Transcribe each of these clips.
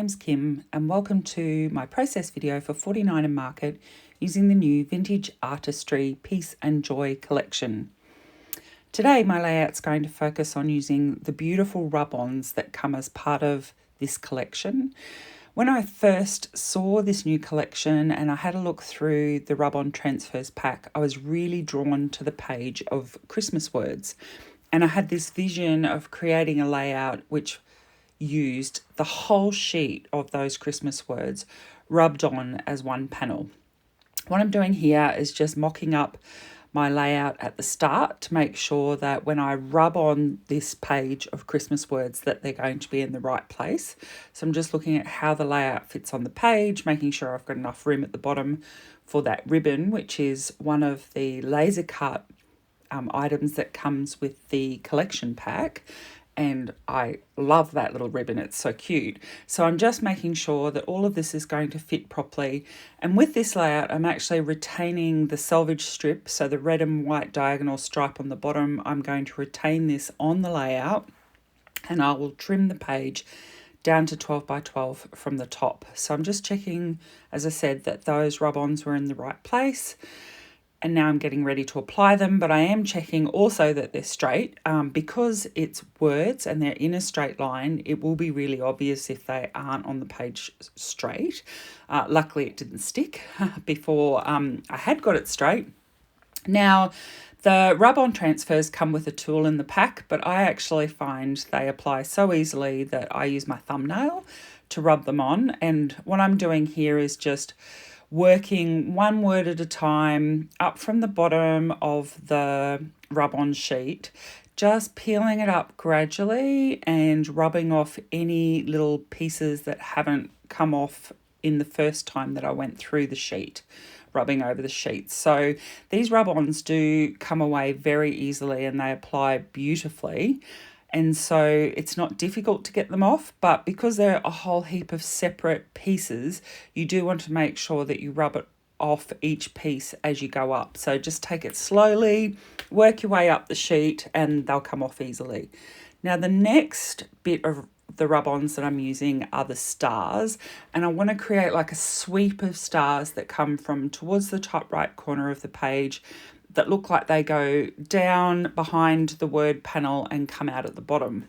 name's Kim and welcome to my process video for 49 and Market using the new Vintage Artistry Peace and Joy collection. Today my layout's going to focus on using the beautiful rub-ons that come as part of this collection. When I first saw this new collection and I had a look through the rub-on transfers pack, I was really drawn to the page of Christmas words. And I had this vision of creating a layout which used the whole sheet of those Christmas words rubbed on as one panel. What I'm doing here is just mocking up my layout at the start to make sure that when I rub on this page of Christmas words that they're going to be in the right place. So I'm just looking at how the layout fits on the page, making sure I've got enough room at the bottom for that ribbon, which is one of the laser cut items that comes with the collection pack. And I love that little ribbon, it's so cute. So I'm just making sure that all of this is going to fit properly. And with this layout, I'm actually retaining the selvage strip, so the red and white diagonal stripe on the bottom, I'm going to retain this on the layout and I will trim the page down to 12 by 12 from the top. So I'm just checking, as I said, that those rub-ons were in the right place. And now I'm getting ready to apply them, but I am checking also that they're straight. Because it's words and they're in a straight line, it will be really obvious if they aren't on the page straight. Luckily it didn't stick before I had got it straight. Now, the rub-on transfers come with a tool in the pack, but I actually find they apply so easily that I use my thumbnail to rub them on. And what I'm doing here is just working one word at a time up from the bottom of the rub-on sheet, just peeling it up gradually and rubbing off any little pieces that haven't come off in the first time that I went through the sheet, rubbing over the sheet. So these rub-ons do come away very easily and they apply beautifully. And so it's not difficult to get them off, but because they're a whole heap of separate pieces, you do want to make sure that you rub it off each piece as you go up. So just take it slowly, work your way up the sheet and they'll come off easily. Now the next bit of the rub-ons that I'm using are the stars, and I want to create like a sweep of stars that come from towards the top right corner of the page that look like they go down behind the word panel and come out at the bottom.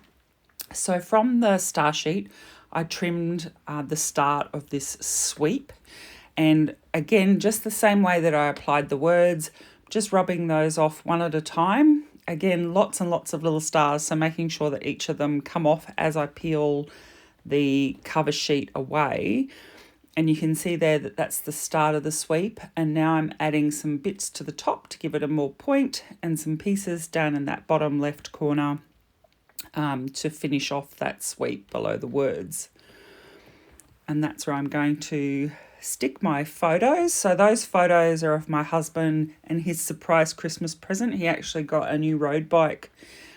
So from the star sheet, I trimmed the start of this sweep. And again, just the same way that I applied the words, just rubbing those off one at a time. Again, lots and lots of little stars, so making sure that each of them come off as I peel the cover sheet away. And you can see there that that's the start of the sweep. And now I'm adding some bits to the top to give it a more point and some pieces down in that bottom left corner to finish off that sweep below the words. And that's where I'm going to stick my photos. So those photos are of my husband and his surprise Christmas present. He actually got a new road bike,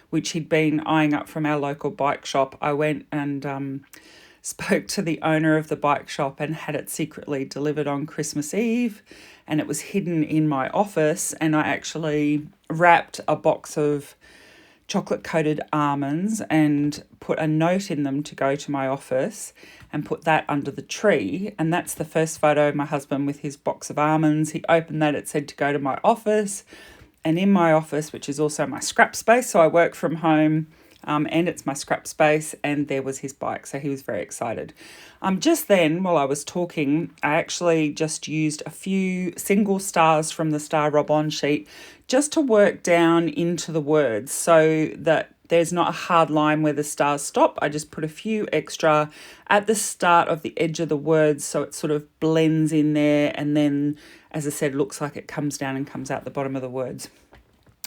which he'd been eyeing up from our local bike shop. I went and spoke to the owner of the bike shop and had it secretly delivered on Christmas Eve, and it was hidden in my office, and I actually wrapped a box of chocolate coated almonds and put a note in them to go to my office and put that under the tree. And that's the first photo of my husband with his box of almonds. He opened that, it said to go to my office, and in my office, which is also my scrap space, so I work from home, and it's my scrap space, and there was his bike, so he was very excited. Just then, while I was talking, I actually just used a few single stars from the star rub-on sheet just to work down into the words so that there's not a hard line where the stars stop. I just put a few extra at the start of the edge of the words so it sort of blends in there, and then, as I said, looks like it comes down and comes out the bottom of the words.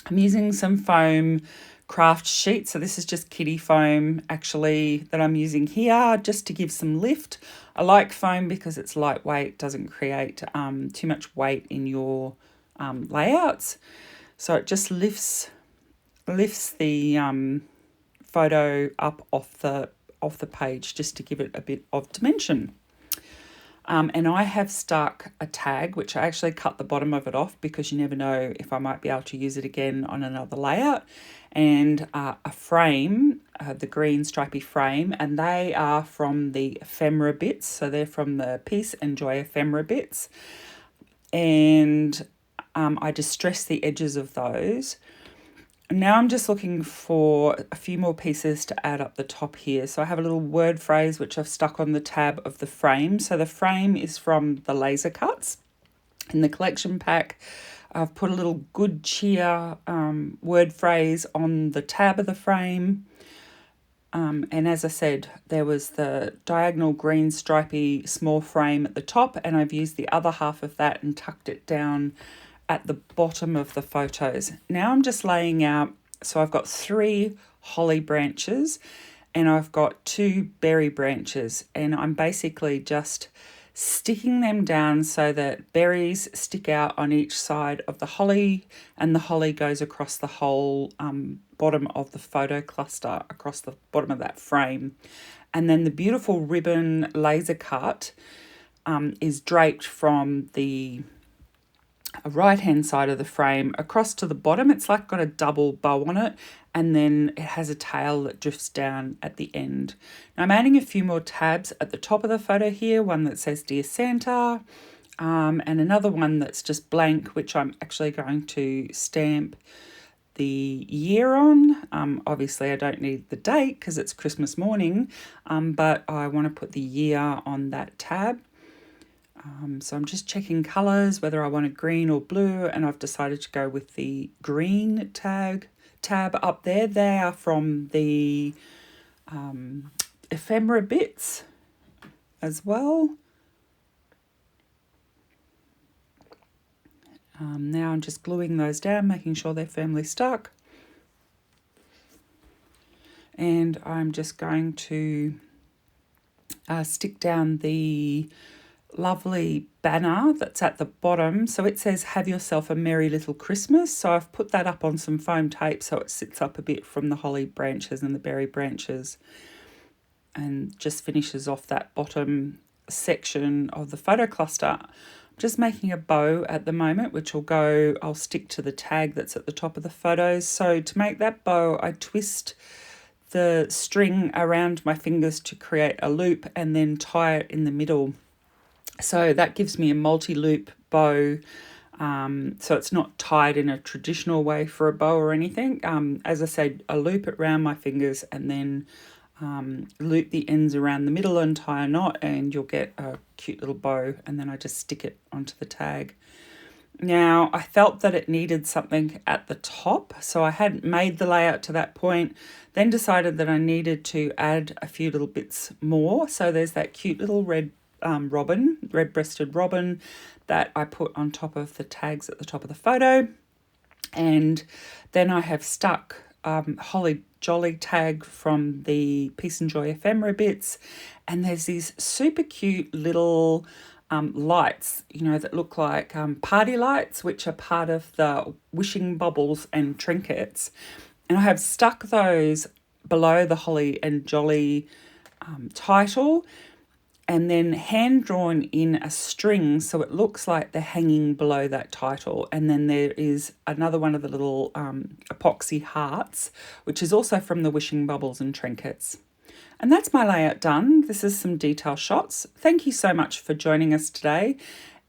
I'm using some foam craft sheet, so this is just kitty foam actually that I'm using here just to give some lift. I like foam because it's lightweight, doesn't create too much weight in your layouts, so it just lifts the photo up off the page just to give it a bit of dimension. And I have stuck a tag, which I actually cut the bottom of it off because you never know if I might be able to use it again on another layout, and a frame, the green stripy frame, and they are from the ephemera bits. So they're from the Peace and Joy ephemera bits. And I distress the edges of those. Now I'm just looking for a few more pieces to add up the top here. So I have a little word phrase which I've stuck on the tab of the frame. So the frame is from the laser cuts. In the collection pack, I've put a little good cheer word phrase on the tab of the frame. And as I said, there was the diagonal green stripy small frame at the top, and I've used the other half of that and tucked it down at the bottom of the photos. Now I'm just laying out, so I've got 3 holly branches and I've got 2 berry branches, and I'm basically just sticking them down so that berries stick out on each side of the holly, and the holly goes across the whole bottom of the photo cluster, across the bottom of that frame. And then the beautiful ribbon laser cut is draped from the right hand side of the frame across to the bottom. It's like got a double bow on it, and then it has a tail that drifts down at the end. Now I'm adding a few more tabs at the top of the photo here, one that says Dear Santa, and another one that's just blank, which I'm actually going to stamp the year on. Obviously I don't need the date because it's Christmas morning, but I want to put the year on that tab. So I'm just checking colours, whether I want a green or blue, and I've decided to go with the green tab up there. They are from the ephemera bits as well. Now I'm just gluing those down, making sure they're firmly stuck. And I'm just going to stick down the lovely banner that's at the bottom. So it says have yourself a merry little Christmas. So I've put that up on some foam tape so it sits up a bit from the holly branches and the berry branches, and just finishes off that bottom section of the photo cluster. I'm just making a bow at the moment, which I'll stick to the tag that's at the top of the photos. So to make that bow, I twist the string around my fingers to create a loop and then tie it in the middle. So that gives me a multi-loop bow, so it's not tied in a traditional way for a bow or anything. As I said, I loop it around my fingers and then loop the ends around the middle and tie a knot, and you'll get a cute little bow, and then I just stick it onto the tag. Now, I felt that it needed something at the top, so I hadn't made the layout to that point, then decided that I needed to add a few little bits more. So there's that cute little red-breasted robin that I put on top of the tags at the top of the photo. And then I have stuck Holly Jolly tag from the Peace and Joy ephemera bits. And there's these super cute little lights, that look like party lights, which are part of the wishing bubbles and trinkets. And I have stuck those below the Holly and Jolly title, and then hand drawn in a string so it looks like they're hanging below that title. And then there is another one of the little epoxy hearts, which is also from the wishing bubbles and trinkets. And that's my layout done. This is some detail shots. Thank you so much for joining us today,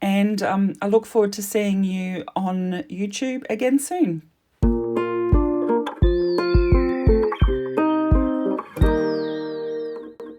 and I look forward to seeing you on YouTube again soon.